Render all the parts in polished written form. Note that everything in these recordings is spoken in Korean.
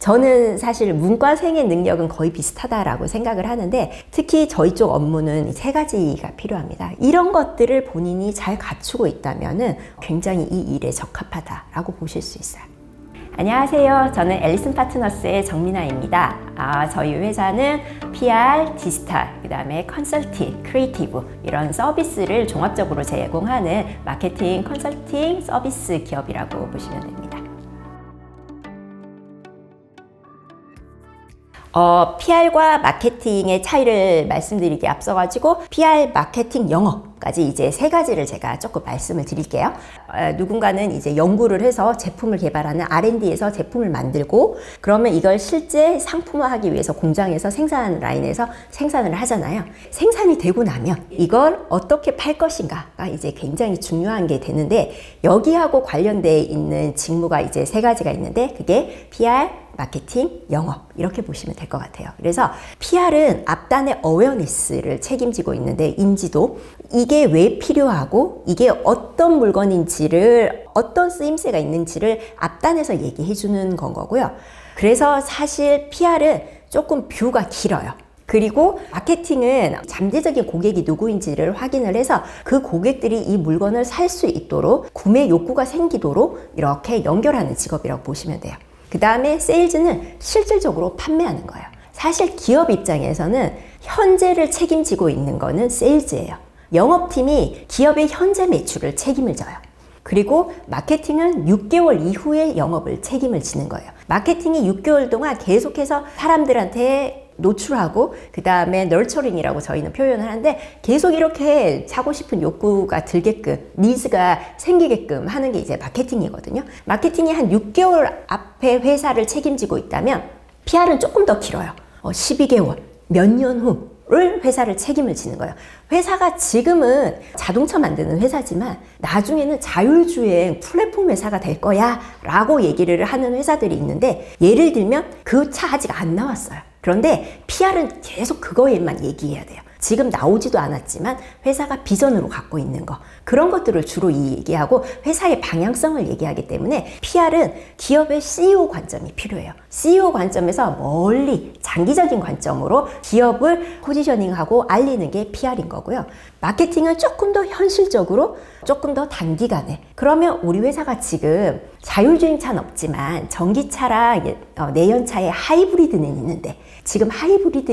저는 사실 문과생의 능력은 거의 비슷하다라고 생각을 하는데 특히 저희 쪽 업무는 세 가지가 필요합니다. 이런 것들을 본인이 잘 갖추고 있다면은 굉장히 이 일에 적합하다라고 보실 수 있어요. 안녕하세요. 저는 앨리슨 파트너스의 정민아입니다. 저희 회사는 PR, 디지털, 그 다음에 컨설팅, 크리에이티브 이런 서비스를 종합적으로 제공하는 마케팅 컨설팅 서비스 기업이라고 보시면 됩니다. PR과 마케팅의 차이를 말씀드리기 앞서가지고 PR, 마케팅, 영업까지 이제 세 가지를 제가 조금 말씀을 드릴게요. 누군가는 이제 연구를 해서 제품을 개발하는 R&D에서 제품을 만들고 그러면 이걸 실제 상품화하기 위해서 공장에서 생산 라인에서 생산을 하잖아요. 생산이 되고 나면 이걸 어떻게 팔 것인가가 이제 굉장히 중요한 게 되는데 여기하고 관련되어 있는 직무가 이제 세 가지가 있는데 그게 PR, 마케팅, 영업 이렇게 보시면 될 것 같아요. 그래서 PR은 앞단의 어웨어니스를 책임지고 있는데 인지도 이게 왜 필요하고 이게 어떤 물건인지를 어떤 쓰임새가 있는지를 앞단에서 얘기해 주는 건 거고요. 그래서 사실 PR은 조금 뷰가 길어요. 그리고 마케팅은 잠재적인 고객이 누구인지를 확인을 해서 그 고객들이 이 물건을 살 수 있도록 구매 욕구가 생기도록 이렇게 연결하는 직업이라고 보시면 돼요. 그 다음에 세일즈는 실질적으로 판매하는 거예요. 사실 기업 입장에서는 현재를 책임지고 있는 거는 세일즈예요. 영업팀이 기업의 현재 매출을 책임을 져요. 그리고 마케팅은 6개월 이후에 영업을 책임을 지는 거예요. 마케팅이 6개월 동안 계속해서 사람들한테 노출하고 그 다음에 널처링이라고 저희는 표현을 하는데 계속 이렇게 사고 싶은 욕구가 들게끔 니즈가 생기게끔 하는 게 이제 마케팅이거든요. 마케팅이 한 6개월 앞에 회사를 책임지고 있다면 PR은 조금 더 길어요. 12개월, 몇 년 후를 회사를 책임을 지는 거예요. 회사가 지금은 자동차 만드는 회사지만 나중에는 자율주행 플랫폼 회사가 될 거야 라고 얘기를 하는 회사들이 있는데 예를 들면 그 차 아직 안 나왔어요. 그런데 PR은 계속 그거에만 얘기해야 돼요. 지금 나오지도 않았지만 회사가 비전으로 갖고 있는 거 그런 것들을 주로 얘기하고 회사의 방향성을 얘기하기 때문에 PR은 기업의 CEO 관점이 필요해요. CEO 관점에서 멀리 장기적인 관점으로 기업을 포지셔닝하고 알리는 게 PR인 거고요. 마케팅은 조금 더 현실적으로 조금 더 단기간에 그러면 우리 회사가 지금 자율주행차는 없지만 전기차랑 내연차의 하이브리드는 있는데 지금 하이브리드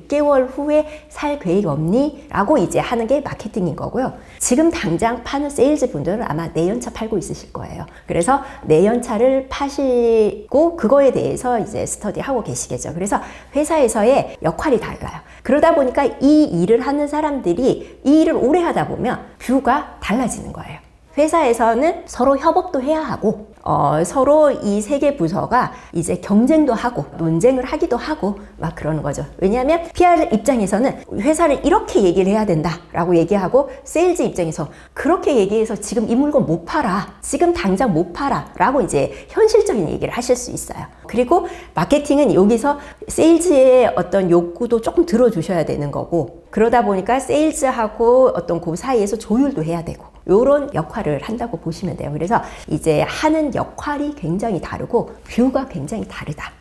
6개월 후에 살 계획 없니? 라고 이제 하는 게 마케팅인 거고요. 지금 당장 파는 세일즈 분들은 아마 내연차 팔고 있으실 거예요. 그래서 내연차를 파시고 그거에 대해서 이제 스터디하고 계시겠죠. 그래서 회사에서의 역할이 달라요. 그러다 보니까 이 일을 하는 사람들이 이 일을 오래 하다 보면 뷰가 달라지는 거예요. 회사에서는 서로 협업도 해야 하고 서로 이 세 개 부서가 이제 경쟁도 하고 논쟁을 하기도 하고 막 그러는 거죠. 왜냐하면 PR 입장에서는 회사를 이렇게 얘기를 해야 된다라고 얘기하고 세일즈 입장에서 그렇게 얘기해서 지금 이 물건 못 팔아. 지금 당장 못 팔아. 라고 이제 현실적인 얘기를 하실 수 있어요. 그리고 마케팅은 여기서 세일즈의 어떤 욕구도 조금 들어주셔야 되는 거고 그러다 보니까 세일즈하고 어떤 그 사이에서 조율도 해야 되고 요런 역할을 한다고 보시면 돼요. 그래서 이제 하는 역할이 굉장히 다르고 뷰가 굉장히 다르다.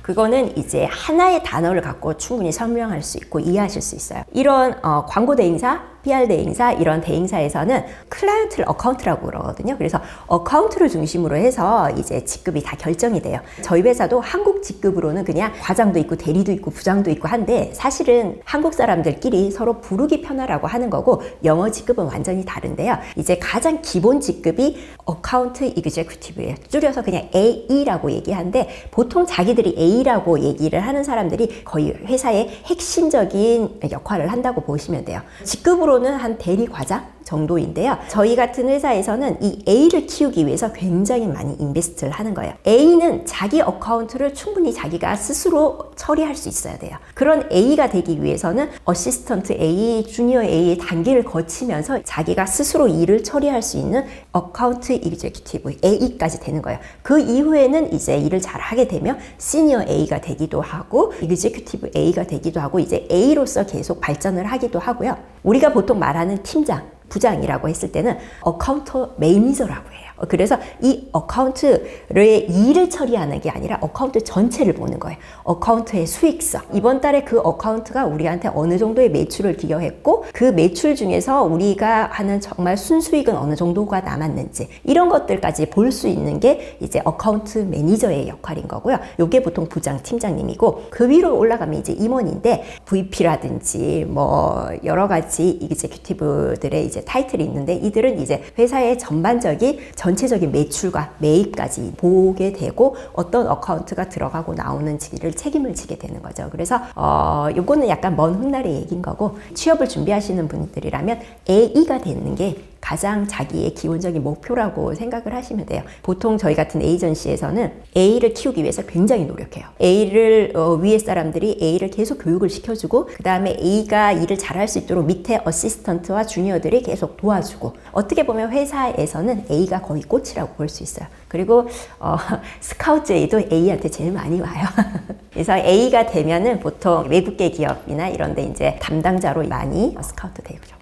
그거는 이제 하나의 단어를 갖고 충분히 설명할 수 있고 이해하실 수 있어요. 이런 광고 대행사, PR 대행사 이런 대행사에서는 클라이언트 어카운트라고 그러거든요. 그래서 어카운트를 중심으로 해서 이제 직급이 다 결정이 돼요. 저희 회사도 한국 직급으로는 그냥 과장도 있고 대리도 있고 부장도 있고 한데 사실은 한국 사람들끼리 서로 부르기 편하라고 하는 거고 영어 직급은 완전히 다른데요. 이제 가장 기본 직급이 어카운트 이그제큐티브예요. 줄여서 그냥 AE라고 얘기하는데 보통 자기들이 A라고 얘기를 하는 사람들이 거의 회사의 핵심적인 역할을 한다고 보시면 돼요. 직급으로는 한 대리 과장 정도인데요. 저희 같은 회사에서는 이 A를 키우기 위해서 굉장히 많이 인베스트를 하는 거예요. A는 자기 어카운트를 충분히 자기가 스스로 처리할 수 있어야 돼요. 그런 A가 되기 위해서는 어시스턴트 A, 주니어 A의 단계를 거치면서 자기가 스스로 일을 처리할 수 있는 어카운트 이그제큐티브 A까지 되는 거예요. 그 이후에는 이제 일을 잘 하게 되면 시니어 A가 되기도 하고 이그제큐티브 A가 되기도 하고 이제 A로서 계속 발전을 하기도 하고요. 우리가 보통 말하는 팀장 부장이라고 했을 때는 어카운트 매니저라고 해요. 그래서 이 어카운트의 일을 처리하는 게 아니라 어카운트 전체를 보는 거예요. 어카운트의 수익성. 이번 달에 그 어카운트가 우리한테 어느 정도의 매출을 기여했고 그 매출 중에서 우리가 하는 정말 순수익은 어느 정도가 남았는지 이런 것들까지 볼 수 있는 게 이제 어카운트 매니저의 역할인 거고요. 이게 보통 부장, 팀장님이고 그 위로 올라가면 이제 임원인데 VP라든지 뭐 여러 가지 이제큐티브들의 이제 타이틀이 있는데 이들은 이제 회사의 전반적인 전체적인 매출과 매입까지 보게 되고 어떤 어카운트가 들어가고 나오는지를 책임을 지게 되는 거죠. 그래서 요거는 약간 먼 훗날의 얘기인 거고 취업을 준비하시는 분들이라면 AE가 되는 게 가장 자기의 기본적인 목표라고 생각을 하시면 돼요. 보통 저희 같은 에이전시에서는 A를 키우기 위해서 굉장히 노력해요. A를 위에 사람들이 A를 계속 교육을 시켜주고 그 다음에 A가 일을 잘할 수 있도록 밑에 어시스턴트와 주니어들이 계속 도와주고 어떻게 보면 회사에서는 A가 거의 꽃이라고 볼 수 있어요. 그리고 스카우트 A도 A한테 제일 많이 와요. 그래서 A가 되면은 보통 외국계 기업이나 이런 데 이제 담당자로 많이 스카우트 되죠.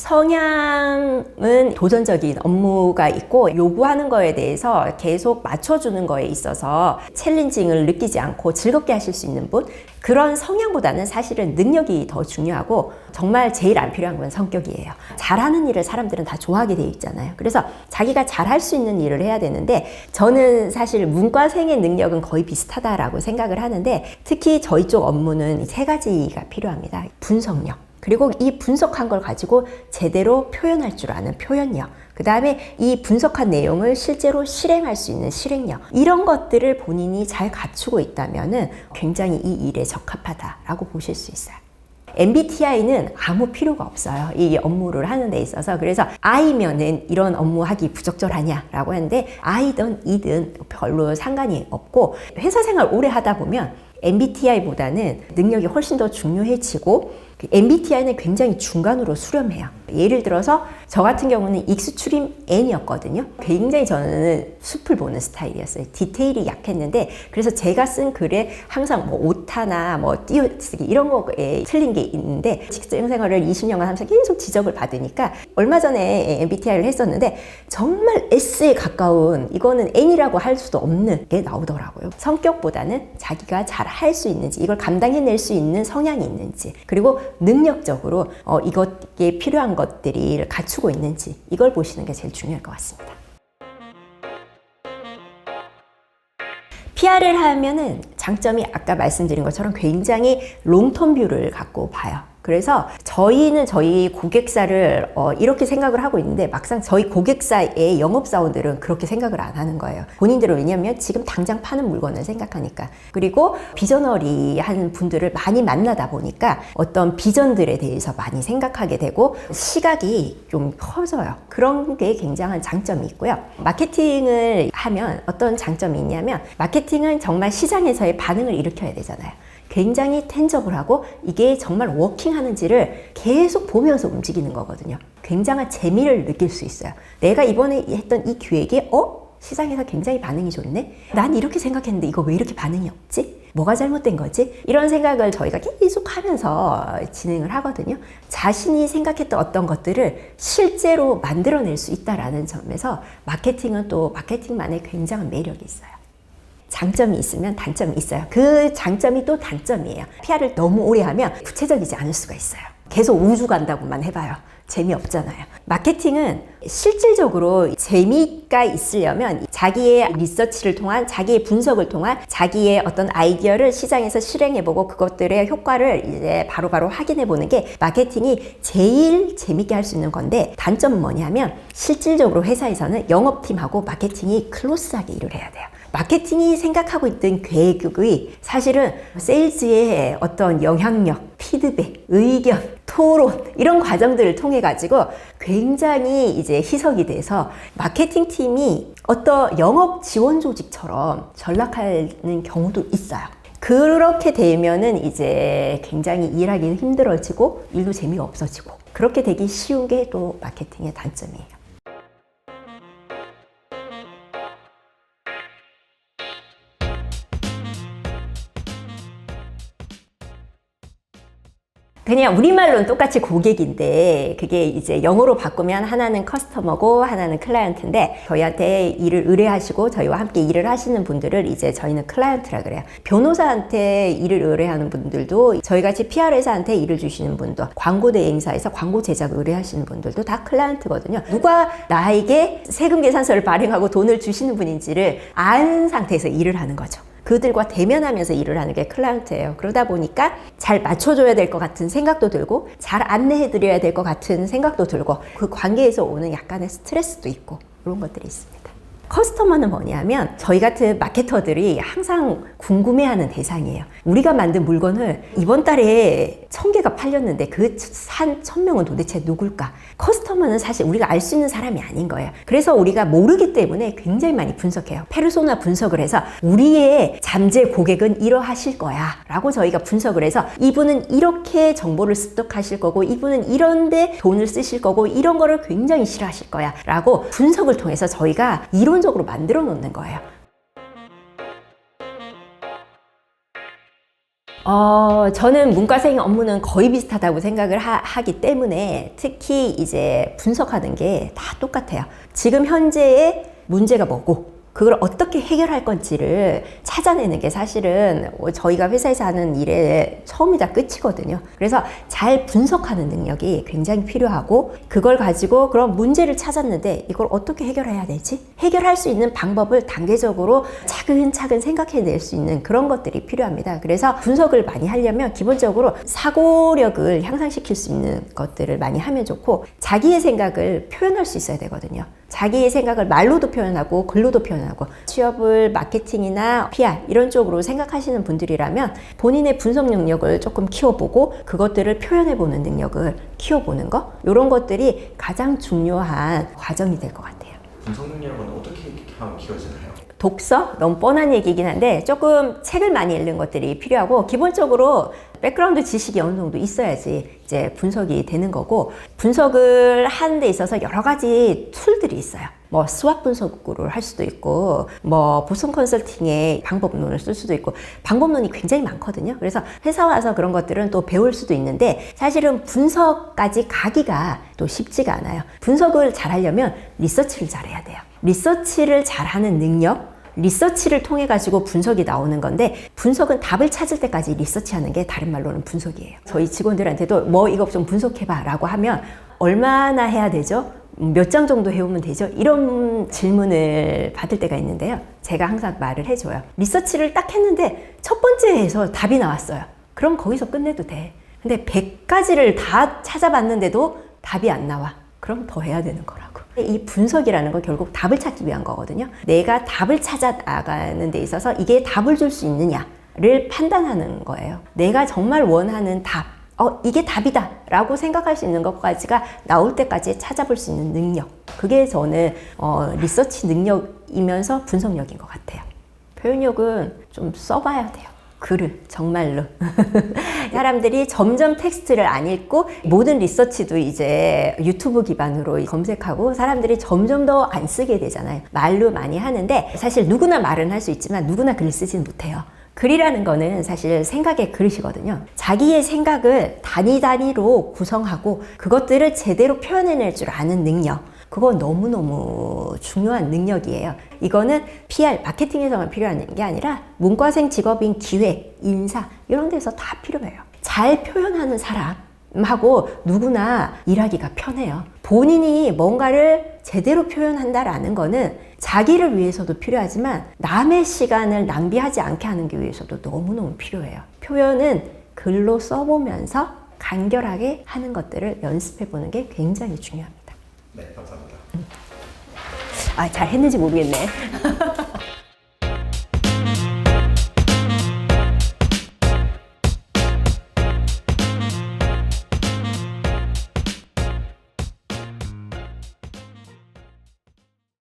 성향은 도전적인 업무가 있고 요구하는 거에 대해서 계속 맞춰주는 거에 있어서 챌린징을 느끼지 않고 즐겁게 하실 수 있는 분, 그런 성향보다는 사실은 능력이 더 중요하고 정말 제일 안 필요한 건 성격이에요. 잘하는 일을 사람들은 다 좋아하게 되어 있잖아요. 그래서 자기가 잘할 수 있는 일을 해야 되는데 저는 사실 문과생의 능력은 거의 비슷하다라고 생각을 하는데 특히 저희 쪽 업무는 세 가지가 필요합니다. 분석력. 그리고 이 분석한 걸 가지고 제대로 표현할 줄 아는 표현력. 그 다음에 이 분석한 내용을 실제로 실행할 수 있는 실행력. 이런 것들을 본인이 잘 갖추고 있다면은 굉장히 이 일에 적합하다라고 보실 수 있어요. MBTI는 아무 필요가 없어요. 이 업무를 하는 데 있어서. 그래서 I면은 이런 업무 하기 부적절하냐라고 하는데 I든 E든 별로 상관이 없고 회사 생활 오래 하다 보면 MBTI보다는 능력이 훨씬 더 중요해지고 MBTI는 굉장히 중간으로 수렴해요. 예를 들어서 저 같은 경우는 익스트림 N이었거든요. 굉장히 저는 숲을 보는 스타일이었어요. 디테일이 약했는데 그래서 제가 쓴 글에 항상 뭐 오타나 뭐 띄어쓰기 이런 거에 틀린 게 있는데 직장 생활을 20년간 하면서 계속 지적을 받으니까 얼마 전에 MBTI를 했었는데 정말 S에 가까운 이거는 N이라고 할 수도 없는 게 나오더라고요. 성격보다는 자기가 잘 할 수 있는지 이걸 감당해낼 수 있는 성향이 있는지 그리고 능력적으로 이것에 필요한 것들이 갖추고 있는지 이걸 보시는 게 제일 중요할 것 같습니다. PR을 하면은 장점이 아까 말씀드린 것처럼 굉장히 롱텀 뷰를 갖고 봐요. 그래서 저희는 저희 고객사를 이렇게 생각을 하고 있는데 막상 저희 고객사의 영업사원들은 그렇게 생각을 안 하는 거예요. 본인들은 왜냐면 지금 당장 파는 물건을 생각하니까. 그리고 비저너리한 분들을 많이 만나다 보니까 어떤 비전들에 대해서 많이 생각하게 되고 시각이 좀 커져요. 그런 게 굉장한 장점이 있고요. 마케팅을 하면 어떤 장점이 있냐면 마케팅은 정말 시장에서의 반응을 일으켜야 되잖아요. 굉장히 텐저블하고 이게 정말 워킹하는지를 계속 보면서 움직이는 거거든요. 굉장한 재미를 느낄 수 있어요. 내가 이번에 했던 이 기획이 시장에서 굉장히 반응이 좋네? 난 이렇게 생각했는데 이거 왜 이렇게 반응이 없지? 뭐가 잘못된 거지? 이런 생각을 저희가 계속 하면서 진행을 하거든요. 자신이 생각했던 어떤 것들을 실제로 만들어낼 수 있다는 점에서 마케팅은 또 마케팅만의 굉장한 매력이 있어요. 장점이 있으면 단점이 있어요. 그 장점이 또 단점이에요. PR을 너무 오래 하면 구체적이지 않을 수가 있어요. 계속 우주 간다고만 해봐요. 재미없잖아요. 마케팅은 실질적으로 재미가 있으려면 자기의 리서치를 통한 자기의 분석을 통한 자기의 어떤 아이디어를 시장에서 실행해보고 그것들의 효과를 이제 바로바로 확인해보는 게 마케팅이 제일 재밌게 할 수 있는 건데 단점은 뭐냐면 실질적으로 회사에서는 영업팀하고 마케팅이 클로스하게 일을 해야 돼요. 마케팅이 생각하고 있던 계획이 사실은 세일즈의 어떤 영향력, 피드백, 의견, 토론 이런 과정들을 통해 가지고 굉장히 이제 희석이 돼서 마케팅 팀이 어떤 영업 지원 조직처럼 전락하는 경우도 있어요. 그렇게 되면은 이제 굉장히 일하기 힘들어지고 일도 재미가 없어지고 그렇게 되기 쉬운 게 또 마케팅의 단점이에요. 그냥 우리말로는 똑같이 고객인데 그게 이제 영어로 바꾸면 하나는 커스터머고 하나는 클라이언트인데 저희한테 일을 의뢰하시고 저희와 함께 일을 하시는 분들을 이제 저희는 클라이언트라 그래요. 변호사한테 일을 의뢰하는 분들도 저희같이 PR 회사한테 일을 주시는 분도 광고 대행사에서 광고 제작 의뢰하시는 분들도 다 클라이언트거든요. 누가 나에게 세금 계산서를 발행하고 돈을 주시는 분인지를 아는 상태에서 일을 하는 거죠. 그들과 대면하면서 일을 하는 게 클라이언트예요. 그러다 보니까 잘 맞춰줘야 될 것 같은 생각도 들고 잘 안내해드려야 될 것 같은 생각도 들고 그 관계에서 오는 약간의 스트레스도 있고 그런 것들이 있습니다. 커스터머는 뭐냐면 저희 같은 마케터들이 항상 궁금해하는 대상이에요. 우리가 만든 물건을 이번 달에 1000개가 팔렸는데 그 산 1000명은 도대체 누굴까? 커스터머는 사실 우리가 알 수 있는 사람이 아닌 거예요. 그래서 우리가 모르기 때문에 굉장히 많이 분석해요. 페르소나 분석을 해서 우리의 잠재 고객은 이러하실 거야 라고 저희가 분석을 해서 이분은 이렇게 정보를 습득하실 거고 이분은 이런데 돈을 쓰실 거고 이런 거를 굉장히 싫어하실 거야 라고 분석을 통해서 저희가 이론적으로 만들어 놓는 거예요. 저는 문과생 업무는 거의 비슷하다고 생각을 하기 때문에 특히 이제 분석하는 게 다 똑같아요. 지금 현재의 문제가 뭐고 그걸 어떻게 해결할 건지를 찾아내는 게 사실은 저희가 회사에서 하는 일의 처음이자 끝이거든요. 그래서 잘 분석하는 능력이 굉장히 필요하고 그걸 가지고 그런 문제를 찾았는데 이걸 어떻게 해결해야 되지? 해결할 수 있는 방법을 단계적으로 차근차근 생각해낼 수 있는 그런 것들이 필요합니다. 그래서 분석을 많이 하려면 기본적으로 사고력을 향상시킬 수 있는 것들을 많이 하면 좋고 자기의 생각을 표현할 수 있어야 되거든요. 자기의 생각을 말로도 표현하고 글로도 표현하고 취업을 마케팅이나 PR 이런 쪽으로 생각하시는 분들이라면 본인의 분석 능력을 조금 키워보고 그것들을 표현해보는 능력을 키워보는 거 이런 것들이 가장 중요한 과정이 될 것 같아요. 분석 능력은 어떻게 하면 키워지나요? 독서? 너무 뻔한 얘기긴 한데 조금 책을 많이 읽는 것들이 필요하고 기본적으로 백그라운드 지식이 어느 정도 있어야지 이제 분석이 되는 거고 분석을 하는 데 있어서 여러 가지 툴들이 있어요. 뭐 스왑 분석을 할 수도 있고 뭐 보슨 컨설팅의 방법론을 쓸 수도 있고 방법론이 굉장히 많거든요. 그래서 회사 와서 그런 것들은 또 배울 수도 있는데 사실은 분석까지 가기가 또 쉽지가 않아요. 분석을 잘 하려면 리서치를 잘해야 돼요. 리서치를 잘하는 능력 리서치를 통해 가지고 분석이 나오는 건데 분석은 답을 찾을 때까지 리서치하는 게 다른 말로는 분석이에요. 저희 직원들한테도 뭐 이거 좀 분석해봐 라고 하면 얼마나 해야 되죠? 몇 장 정도 해오면 되죠? 이런 질문을 받을 때가 있는데요. 제가 항상 말을 해줘요. 리서치를 딱 했는데 첫 번째에서 답이 나왔어요. 그럼 거기서 끝내도 돼. 근데 100가지를 다 찾아봤는데도 답이 안 나와. 그럼 더 해야 되는 거라고. 이 분석이라는 건 결국 답을 찾기 위한 거거든요. 내가 답을 찾아 나가는 데 있어서 이게 답을 줄 수 있느냐를 판단하는 거예요. 내가 정말 원하는 답, 이게 답이다 라고 생각할 수 있는 것까지가 나올 때까지 찾아볼 수 있는 능력. 그게 저는 리서치 능력이면서 분석력인 것 같아요. 표현력은 좀 써봐야 돼요. 글을 정말로 사람들이 점점 텍스트를 안 읽고 모든 리서치도 이제 유튜브 기반으로 검색하고 사람들이 점점 더 안 쓰게 되잖아요. 말로 많이 하는데 사실 누구나 말은 할 수 있지만 누구나 글을 쓰지는 못해요. 글이라는 거는 사실 생각의 그릇이거든요. 자기의 생각을 단위로 구성하고 그것들을 제대로 표현해낼 줄 아는 능력. 그건 너무너무 중요한 능력이에요. 이거는 PR, 마케팅에서만 필요한 게 아니라 문과생 직업인 기획, 인사 이런 데서 다 필요해요. 잘 표현하는 사람하고 누구나 일하기가 편해요. 본인이 뭔가를 제대로 표현한다라는 거는 자기를 위해서도 필요하지만 남의 시간을 낭비하지 않게 하는 게 위해서도 너무너무 필요해요. 표현은 글로 써보면서 간결하게 하는 것들을 연습해보는 게 굉장히 중요합니다. 네, 감사합니다. 잘 했는지 모르겠네.